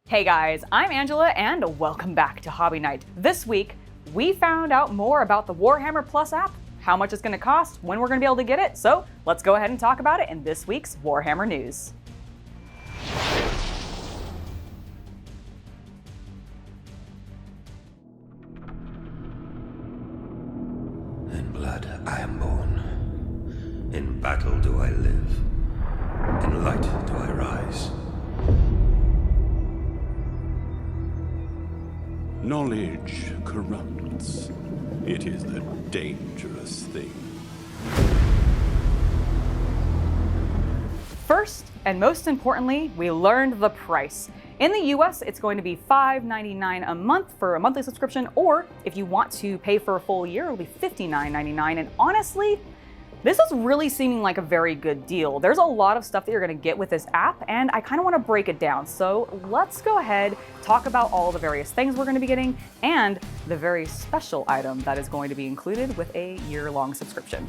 Hey guys, I'm Angela and welcome back to Hobby Night. This week, we found out more about the Warhammer Plus app, how much it's going to cost, when we're going to be able to get it, so let's go ahead and talk about it in this week's Warhammer News. In blood I am born, in battle do I live, in light do I rise. Knowledge corrupts. It is a dangerous thing. First, and most importantly, we learned the price. In the US, it's going to be $5.99 a month for a monthly subscription, or if you want to pay for a full year, it'll be $59.99. And honestly, this is really seeming like a very good deal. There's a lot of stuff that you're gonna get with this app, and I kinda wanna break it down. So let's go ahead, talk about all the various things we're gonna be getting, and the very special item that is going to be included with a year-long subscription.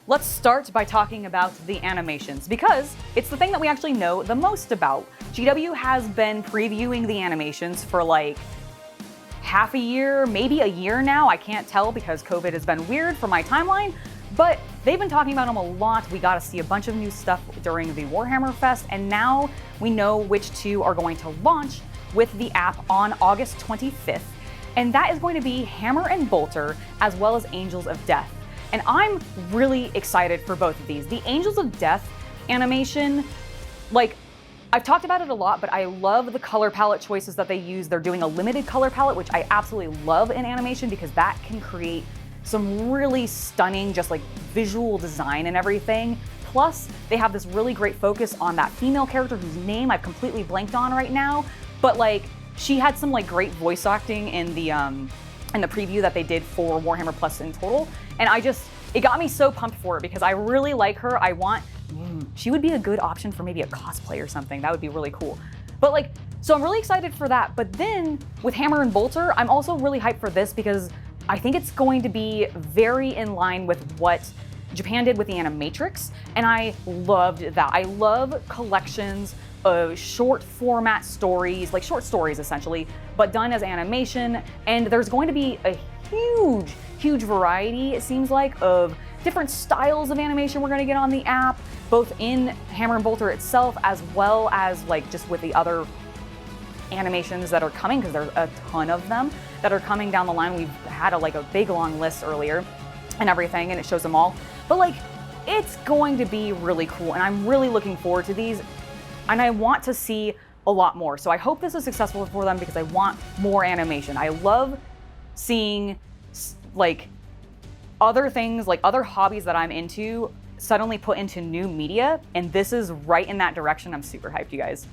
Let's start by talking about the animations, because it's the thing that we actually know the most about. GW has been previewing the animations for like half a year, maybe a year now. I can't tell because COVID has been weird for my timeline, but they've been talking about them a lot. We got to see a bunch of new stuff during the Warhammer Fest, and now we know which two are going to launch with the app on August 25th, and that is going to be Hammer and Bolter, as well as Angels of Death. And I'm really excited for both of these. The Angels of Death animation, like, I've talked about it a lot, but I love the color palette choices that they use. They're doing a limited color palette, which I absolutely love in animation because that can create some really stunning, just like visual design and everything. Plus, they have this really great focus on that female character whose name I've completely blanked on right now. But like, she had some like great voice acting in the preview that they did for Warhammer Plus in total. And it got me so pumped for it because I really like her. She would be a good option for maybe a cosplay or something. That would be really cool. But like, so I'm really excited for that. But then with Hammer and Bolter, I'm also really hyped for this because I think it's going to be very in line with what Japan did with the Animatrix, and I loved that. I love collections of short format stories, like short stories essentially, but done as animation, and there's going to be a huge variety, it seems like, of different styles of animation we're going to get on the app, both in Hammer and Bolter itself, as well as like just with the other animations that are coming, because there's a ton of them that are coming down the line. We've had a big long list earlier and everything, and it shows them all. But like, it's going to be really cool, and I'm really looking forward to these, and I want to see a lot more. So I hope this is successful for them because I want more animation. I love seeing like other things, like other hobbies that I'm into suddenly put into new media, and this is right in that direction. I'm super hyped, you guys.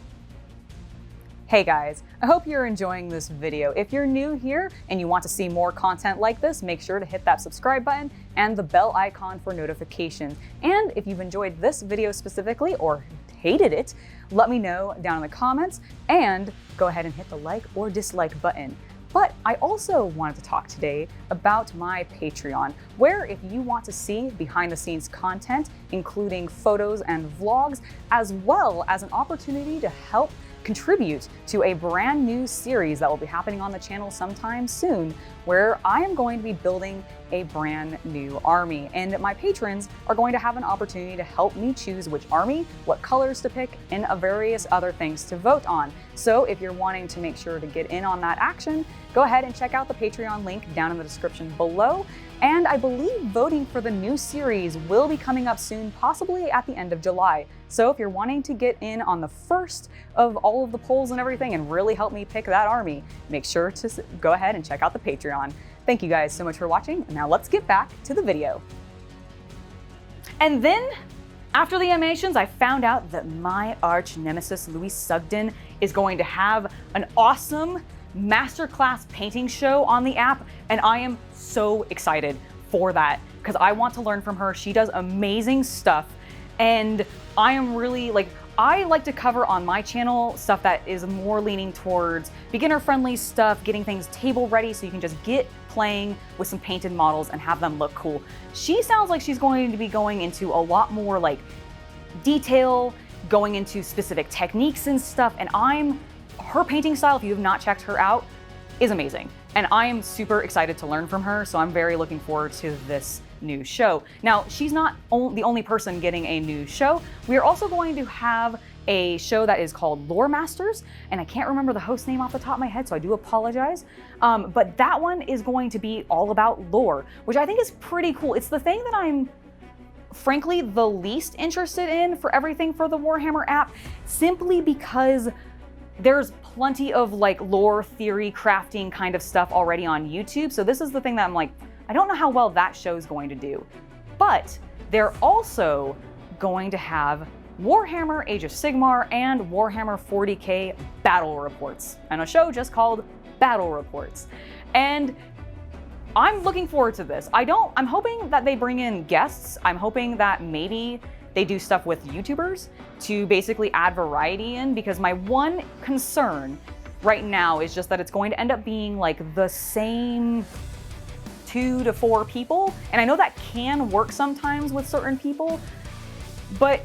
Hey guys, I hope you're enjoying this video. If you're new here and you want to see more content like this, make sure to hit that subscribe button and the bell icon for notifications. And if you've enjoyed this video specifically or hated it, let me know down in the comments, and go ahead and hit the like or dislike button. But I also wanted to talk today about my Patreon, where if you want to see behind the scenes content, including photos and vlogs, as well as an opportunity to help contribute to a brand new series that will be happening on the channel sometime soon, where I am going to be building a brand new army, and my patrons are going to have an opportunity to help me choose which army, what colors to pick, and various other things to vote on. So if you're wanting to make sure to get in on that action, go ahead and check out the Patreon link down in the description below. And I believe voting for the new series will be coming up soon, possibly at the end of July. So if you're wanting to get in on the first of all of the polls and everything and really help me pick that army, make sure to go ahead and check out the Patreon. Thank you guys so much for watching. Now let's get back to the video. And then after the animations, I found out that my arch nemesis, Louis Sugden, is going to have an awesome masterclass painting show on the app, and I am so excited for that because I want to learn from her. She does amazing stuff, and I am really I like to cover on my channel stuff that is more leaning towards beginner-friendly stuff, getting things table ready so you can just get playing with some painted models and have them look cool. She sounds like she's going to be going into a lot more detail, going into specific techniques and stuff, and her painting style, if you have not checked her out, is amazing. And I am super excited to learn from her, so I'm very looking forward to this new show. Now, she's not the only person getting a new show. We are also going to have a show that is called Loremasters, and I can't remember the host name off the top of my head, so I do apologize. But that one is going to be all about lore, which I think is pretty cool. It's the thing that I'm frankly the least interested in for everything for the Warhammer app, simply because there's plenty of like lore theory crafting kind of stuff already on YouTube. So this is the thing that I'm like, I don't know how well that show is going to do. But they're also going to have Warhammer Age of Sigmar and Warhammer 40k battle reports, and a show just called Battle Reports. And I'm looking forward to this. I'm hoping that they bring in guests. I'm hoping that maybe they do stuff with YouTubers to basically add variety in, because my one concern right now is just that it's going to end up being like the same 2 to 4 people. And I know that can work sometimes with certain people, but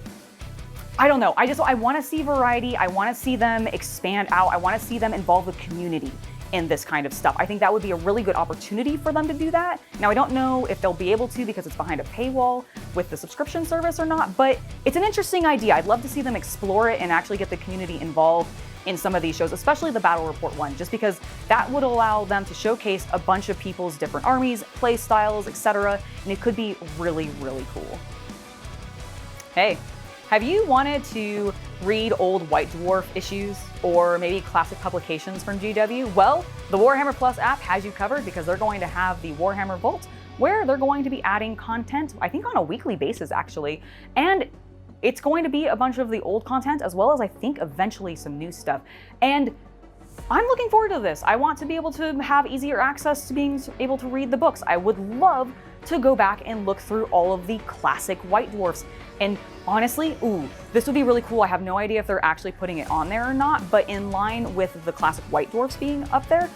I don't know. I want to see variety. I want to see them expand out. I want to see them involve the community in this kind of stuff. I think that would be a really good opportunity for them to do that. Now, I don't know if they'll be able to because it's behind a paywall with the subscription service or not, but it's an interesting idea. I'd love to see them explore it and actually get the community involved in some of these shows, especially the Battle Report one, just because that would allow them to showcase a bunch of people's different armies, play styles, etc., and it could be really, really cool. Hey, have you wanted to read old White Dwarf issues or maybe classic publications from GW? Well, the Warhammer Plus app has you covered, because they're going to have the Warhammer Vault, where they're going to be adding content, I think on a weekly basis actually, and it's going to be a bunch of the old content as well as I think eventually some new stuff. And I'm looking forward to this. I want to be able to have easier access to being able to read the books. I would love to go back and look through all of the classic White Dwarfs. And honestly, this would be really cool. I have no idea if they're actually putting it on there or not, but in line with the classic White Dwarfs being up there,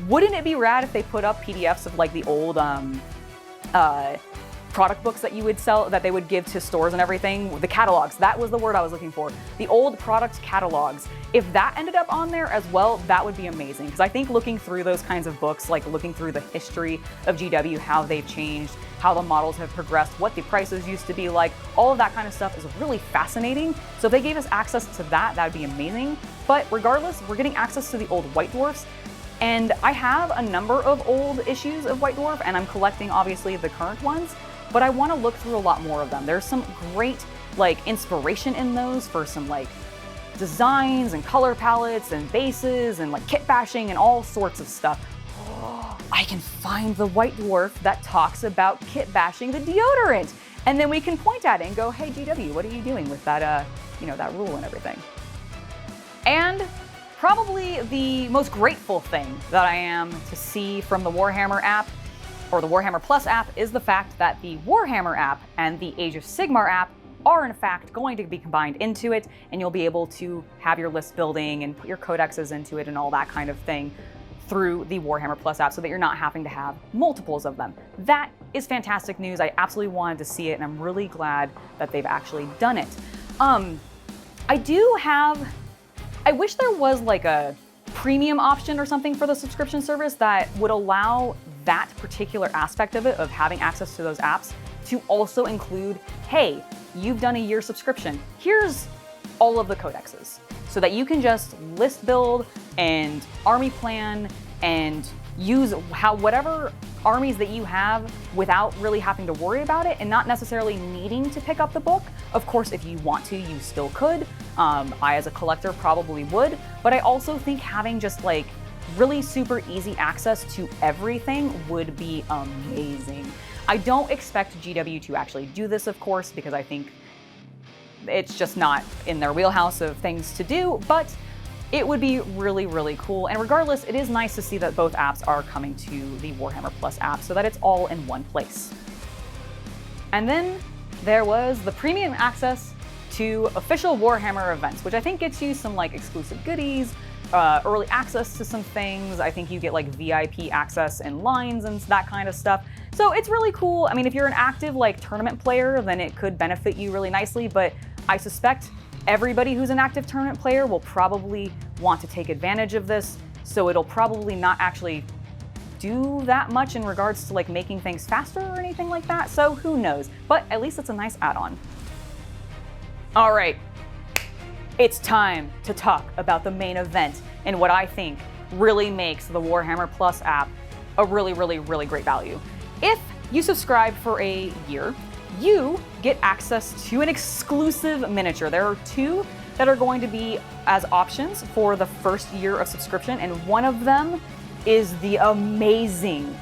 wouldn't it be rad if they put up PDFs of like the old product books that you would sell, that they would give to stores and everything? The catalogs, that was the word I was looking for. The old product catalogs. If that ended up on there as well, that would be amazing. Because I think looking through those kinds of books, like looking through the history of GW, how they've changed, how the models have progressed, what the prices used to be like, all of that kind of stuff is really fascinating. So if they gave us access to that, that would be amazing. But regardless, we're getting access to the old White Dwarfs. And I have a number of old issues of White Dwarf, and I'm collecting obviously the current ones, but I want to look through a lot more of them. There's some great like inspiration in those for some like designs and color palettes and bases and like kit bashing and all sorts of stuff. I can find the White Dwarf that talks about kit bashing the deodorant, and then we can point at it and go, hey GW, what are you doing with that that rule and everything? And probably the most grateful thing that I am to see from the Warhammer app, or the Warhammer Plus app, is the fact that the Warhammer app and the Age of Sigmar app are in fact going to be combined into it, and you'll be able to have your list building and put your codexes into it and all that kind of thing through the Warhammer Plus app, so that you're not having to have multiples of them. That is fantastic news. I absolutely wanted to see it, and I'm really glad that they've actually done it. I wish there was like a premium option or something for the subscription service that would allow that particular aspect of it, of having access to those apps, to also include, hey, you've done a year subscription, here's all of the codexes, so that you can just list build and army plan and use whatever armies that you have without really having to worry about it, and not necessarily needing to pick up the book. Of course, if you want to, you still could. I, as a collector, probably would, but I also think having just like really super easy access to everything would be amazing. I don't expect GW to actually do this, of course, because I think it's just not in their wheelhouse of things to do, but it would be really, really cool. And regardless, it is nice to see that both apps are coming to the Warhammer Plus app, so that it's all in one place. And then there was the premium access to official Warhammer events, which I think gets you some like exclusive goodies, early access to some things. I think you get like VIP access and lines and that kind of stuff. So it's really cool. I mean, if you're an active like tournament player, then it could benefit you really nicely, but I suspect everybody who's an active tournament player will probably want to take advantage of this, so it'll probably not actually do that much in regards to like making things faster or anything like that, so who knows, but at least it's a nice add-on. All right, it's time to talk about the main event and what I think really makes the Warhammer Plus app a really, really, really great value. If you subscribe for a year, you get access to an exclusive miniature. There are 2 that are going to be as options for the first year of subscription, and one of them is the amazing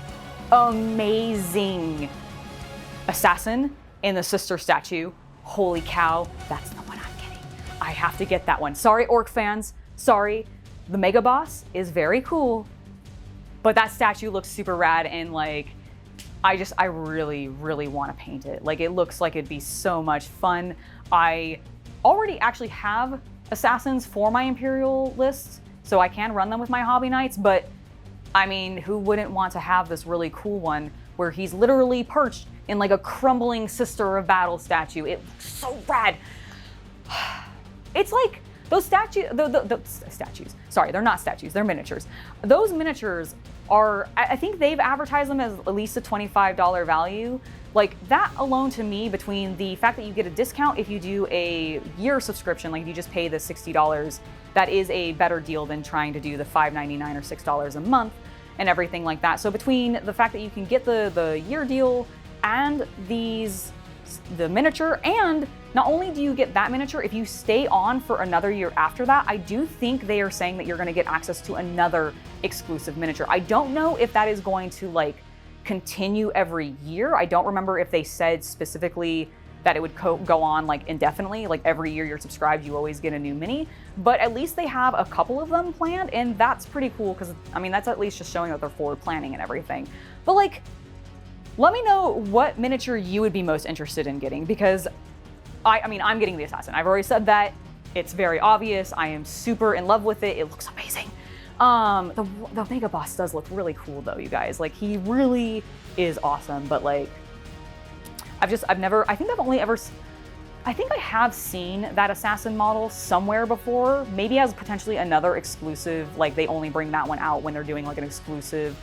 assassin in the sister statue. Holy cow, that's the one I'm getting. I have to get that one. Sorry, Ork fans, sorry. The Mega Boss is very cool, but that statue looks super rad, and like, I really, really want to paint it. Like, it looks like it'd be so much fun. I already actually have assassins for my Imperial list, so I can run them with my Hobby Knights, but I mean, who wouldn't want to have this really cool one where he's literally perched in like a crumbling Sister of Battle statue? It looks so rad. It's like those statues, sorry, they're not statues, they're miniatures. Those miniatures are, I think they've advertised them as at least a $25 value. Like, that alone to me, between the fact that you get a discount if you do a year subscription, like if you just pay the $60, that is a better deal than trying to do the $5.99 or $6 a month and everything like that. So between the fact that you can get the year deal and the miniature, and not only do you get that miniature, if you stay on for another year after that, I do think they are saying that you're going to get access to another exclusive miniature. I don't know if that is going to like continue every year. I don't remember if they said specifically that it would go on like indefinitely, like every year you're subscribed, you always get a new mini, but at least they have a couple of them planned, and that's pretty cool because, I mean, that's at least just showing that they're forward planning and everything. But like, let me know what miniature you would be most interested in getting, because I mean, I'm getting the assassin. I've already said that. It's very obvious. I am super in love with it. It looks amazing. The Mega Boss does look really cool though, you guys. Like, he really is awesome, but like, I think I have seen that assassin model somewhere before, maybe as potentially another exclusive, like they only bring that one out when they're doing like an exclusive,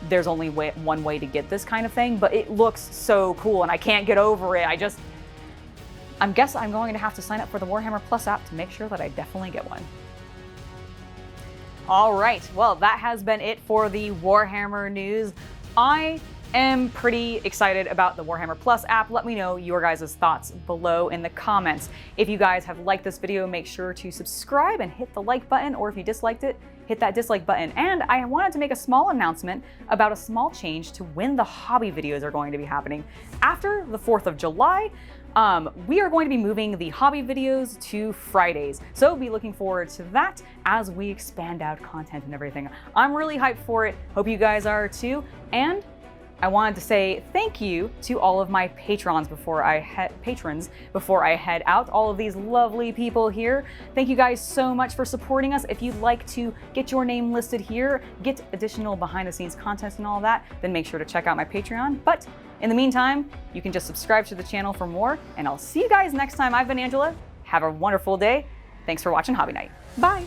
there's only one way to get this kind of thing, but it looks so cool and I can't get over it. I guess I'm going to have to sign up for the Warhammer Plus app to make sure that I definitely get one. All right, well, that has been it for the Warhammer news. I am pretty excited about the Warhammer Plus app. Let me know your guys' thoughts below in the comments. If you guys have liked this video, make sure to subscribe and hit the like button, or if you disliked it, hit that dislike button. And I wanted to make a small announcement about a small change to when the hobby videos are going to be happening. After the 4th of July, we are going to be moving the hobby videos to Fridays. So be looking forward to that as we expand out content and everything. I'm really hyped for it. Hope you guys are too. And I wanted to say thank you to all of my patrons before I head out. All of these lovely people here. Thank you guys so much for supporting us. If you'd like to get your name listed here, get additional behind the scenes content and all that, then make sure to check out my Patreon. But in the meantime, you can just subscribe to the channel for more, and I'll see you guys next time. I've been Angela. Have a wonderful day. Thanks for watching Hobby Night. Bye.